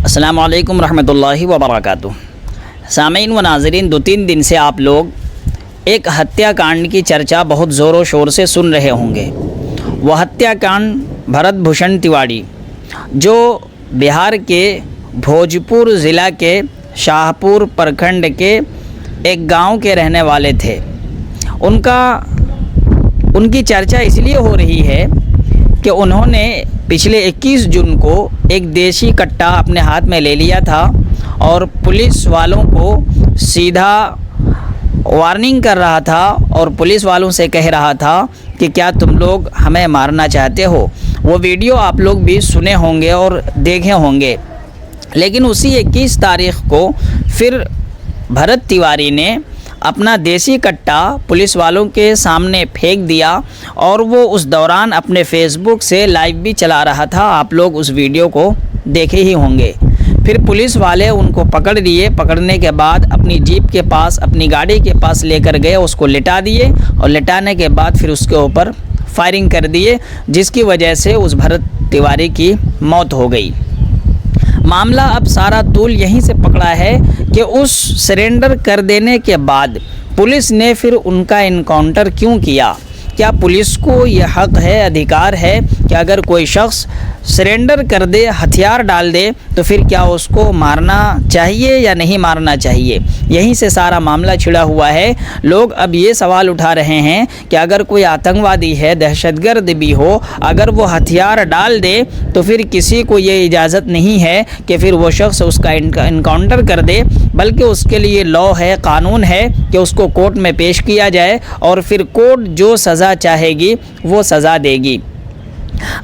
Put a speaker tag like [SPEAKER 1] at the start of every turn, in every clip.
[SPEAKER 1] अस्सलामु अलैकुम रहमतुल्लाहि व बरकातुहू। सामीन व नाज़रीन, 2-3 दिन से आप लोग एक हत्याकांड की चर्चा बहुत ज़ोरों शोर से सुन रहे होंगे। वह हत्याकांड भरत भूषण तिवारी, जो बिहार के भोजपुर ज़िला के शाहपुर प्रखंड के एक गांव के रहने वाले थे। उनकी चर्चा इसलिए हो रही है कि उन्होंने पिछले 21 जून को एक देशी कट्टा अपने हाथ में ले लिया था और पुलिस वालों को सीधा वार्निंग कर रहा था और पुलिस वालों से कह रहा था कि क्या तुम लोग हमें मारना चाहते हो। वो वीडियो आप लोग भी सुने होंगे और देखे होंगे। लेकिन उसी 21 तारीख को फिर भरत तिवारी ने अपना देसी कट्टा पुलिस वालों के सामने फेंक दिया और वो उस दौरान अपने फेसबुक से लाइव भी चला रहा था। आप लोग उस वीडियो को देखे ही होंगे। फिर पुलिस वाले उनको पकड़ लिए। पकड़ने के बाद अपनी जीप के पास, अपनी गाड़ी के पास लेकर गए, उसको लिटा दिए और लिटाने के बाद फिर उसके ऊपर फायरिंग कर दिए, जिसकी वजह से उस भरत तिवारी की मौत हो गई। मामला अब सारा तूल यहीं से पकड़ा है कि उस सरेंडर कर देने के बाद पुलिस ने फिर उनका इनकाउंटर क्यों किया। क्या पुलिस को यह हक है, अधिकार है कि अगर कोई शख्स सरेंडर कर दे, हथियार डाल दे, तो फिर क्या उसको मारना चाहिए या नहीं मारना चाहिए। यहीं से सारा मामला छिड़ा हुआ है। लोग अब ये सवाल उठा रहे हैं कि अगर कोई आतंकवादी है, दहशतगर्द भी हो, अगर वो हथियार डाल दे तो फिर किसी को ये इजाज़त नहीं है कि फिर वो शख्स उसका इनकाउंटर कर दे, बल्कि उसके लिए लॉ है, कानून है कि उसको कोर्ट में पेश किया जाए और फिर कोर्ट जो सज़ा चाहेगी वो सज़ा देगी।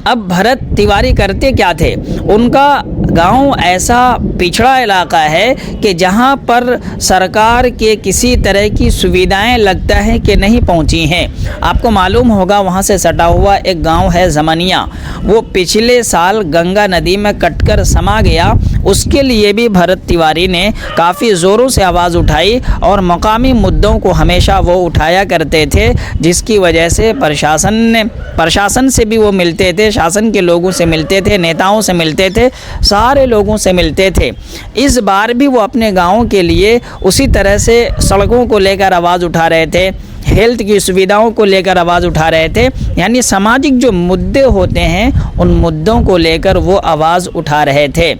[SPEAKER 1] अब भरत तिवारी करते क्या थे? उनका गांव ऐसा पिछड़ा इलाका है कि जहां पर सरकार के किसी तरह की सुविधाएं लगता है कि नहीं पहुंची हैं। आपको मालूम होगा, वहां से सटा हुआ एक गांव है जमनिया, वो पिछले साल गंगा नदी में कटकर समा गया। उसके लिए भी भरत तिवारी ने काफ़ी ज़ोरों से आवाज़ उठाई और मकामी मुद्दों को हमेशा वो उठाया करते थे, जिसकी वजह से प्रशासन से भी वो मिलते थे, शासन के लोगों से मिलते थे, नेताओं से मिलते थे, सारे लोगों से मिलते थे। इस बार भी वो अपने गाँव के लिए उसी तरह से सड़कों को लेकर आवाज़ उठा रहे थे, हेल्थ की सुविधाओं को लेकर आवाज़ उठा रहे थे। यानी सामाजिक जो मुद्दे होते हैं उन मुद्दों को लेकर वो आवाज़ उठा रहे थे।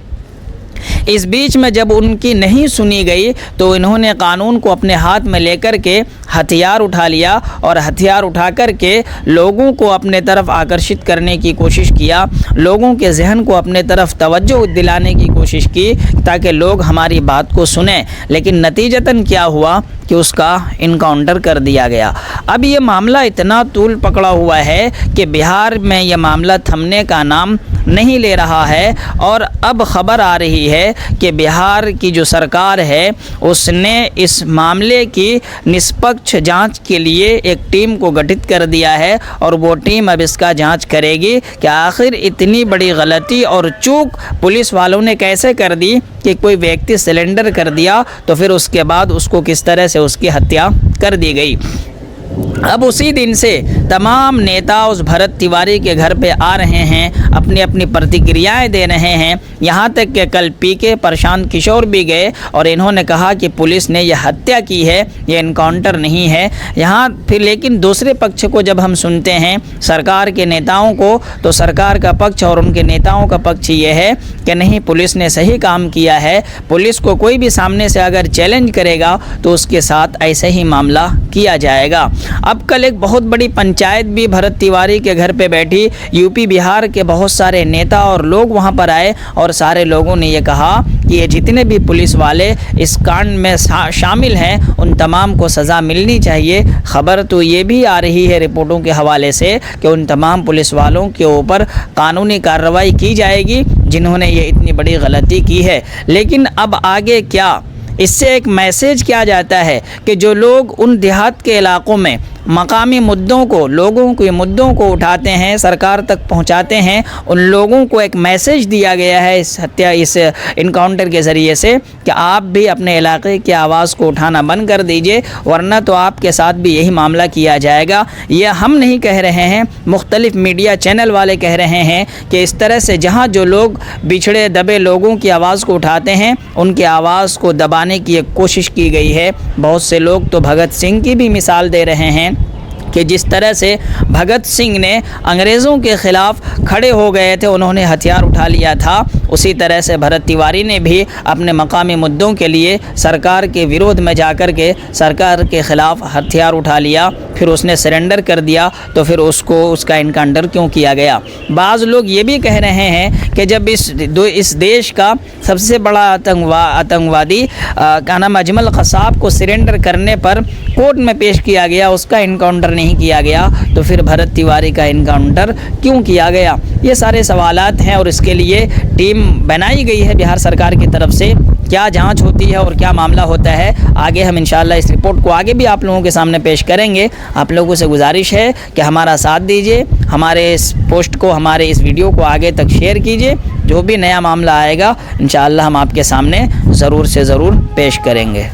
[SPEAKER 1] इस बीच में जब उनकी नहीं सुनी गई तो इन्होंने कानून को अपने हाथ में लेकर के हथियार उठा लिया और हथियार उठा कर के लोगों को अपने तरफ आकर्षित करने की कोशिश किया, लोगों के जहन को अपने तरफ तवज्जो दिलाने की कोशिश की ताकि लोग हमारी बात को सुने। लेकिन नतीजतन क्या हुआ कि उसका इनकाउंटर कर दिया गया। अब ये मामला इतना तूल पकड़ा हुआ है कि बिहार में यह मामला थमने का नाम नहीं ले रहा है और अब खबर आ रही है कि बिहार की जो सरकार है उसने इस मामले की निष्पक्ष जांच के लिए एक टीम को गठित कर दिया है और वो टीम अब इसका जांच करेगी कि आखिर इतनी बड़ी गलती और चूक पुलिस वालों ने कैसे कर दी कि कोई व्यक्ति सिलेंडर कर दिया तो फिर उसके बाद उसको किस तरह से उसकी हत्या कर दी गई। अब उसी दिन से तमाम नेता उस भरत तिवारी के घर पे आ रहे हैं, अपनी अपनी प्रतिक्रियाएं दे रहे हैं। यहाँ तक कि कल पीके प्रशांत किशोर भी गए और इन्होंने कहा कि पुलिस ने यह हत्या की है, ये इनकाउंटर नहीं है। यहाँ फिर लेकिन दूसरे पक्ष को जब हम सुनते हैं सरकार के नेताओं को, तो सरकार का पक्ष और उनके नेताओं का पक्ष ये है कि नहीं, पुलिस ने सही काम किया है। पुलिस को कोई भी सामने से अगर चैलेंज करेगा तो उसके साथ ऐसे ही मामला किया जाएगा। अब कल एक बहुत बड़ी पंचायत भी भरत तिवारी के घर पे बैठी। यूपी बिहार के बहुत सारे नेता और लोग वहां पर आए और सारे लोगों ने ये कहा कि ये जितने भी पुलिस वाले इस कांड में शामिल हैं उन तमाम को सज़ा मिलनी चाहिए। खबर तो ये भी आ रही है रिपोर्टों के हवाले से कि उन तमाम पुलिस वालों के ऊपर कानूनी कार्रवाई की जाएगी जिन्होंने ये इतनी बड़ी गलती की है। लेकिन अब आगे क्या? इससे एक मैसेज क्या जाता है कि जो लोग उन देहात के इलाकों में मकामी मुद्दों को, लोगों के मुद्दों को उठाते हैं, सरकार तक पहुंचाते हैं, उन लोगों को एक मैसेज दिया गया है इस इनकाउंटर के ज़रिए से कि आप भी अपने इलाके की आवाज़ को उठाना बंद कर दीजिए, वरना तो आपके साथ भी यही मामला किया जाएगा। ये हम नहीं कह रहे हैं, मुख्तलिफ मीडिया चैनल वाले कह रहे हैं कि इस तरह से जहाँ जो लोग बिछड़े दबे लोगों की आवाज़ को उठाते हैं, उनकी आवाज़ को दबाने की एक कोशिश की गई है। बहुत से लोग तो भगत सिंह की भी मिसाल दे रहे हैं कि जिस तरह से भगत सिंह ने अंग्रेज़ों के ख़िलाफ़ खड़े हो गए थे, उन्होंने हथियार उठा लिया था, उसी तरह से भरत तिवारी ने भी अपने मकामी मुद्दों के लिए सरकार के विरोध में जाकर के सरकार के ख़िलाफ़ हथियार उठा लिया, फिर उसने सरेंडर कर दिया, तो फिर उसको उसका इनकाउंटर क्यों किया गया। बाज़ लोग ये भी कह रहे हैं कि जब इस देश का सबसे बड़ा आतंकवादी का नाम अजमल कसाब को सरेंडर करने पर कोर्ट में पेश किया गया, उसका इनकाउंटर नहीं किया गया, तो फिर भरत तिवारी का इनकाउंटर क्यों किया गया। ये सारे सवालात हैं और इसके लिए टीम बनाई गई है बिहार सरकार की तरफ से। क्या जांच होती है और क्या मामला होता है, आगे हम इंशाल्लाह इस रिपोर्ट को आगे भी आप लोगों के सामने पेश करेंगे। आप लोगों से गुजारिश है कि हमारा साथ दीजिए, हमारे इस पोस्ट को, हमारे इस वीडियो को आगे तक शेयर कीजिए। जो भी नया मामला आएगा इंशाल्लाह हम आपके सामने ज़रूर से ज़रूर पेश करेंगे।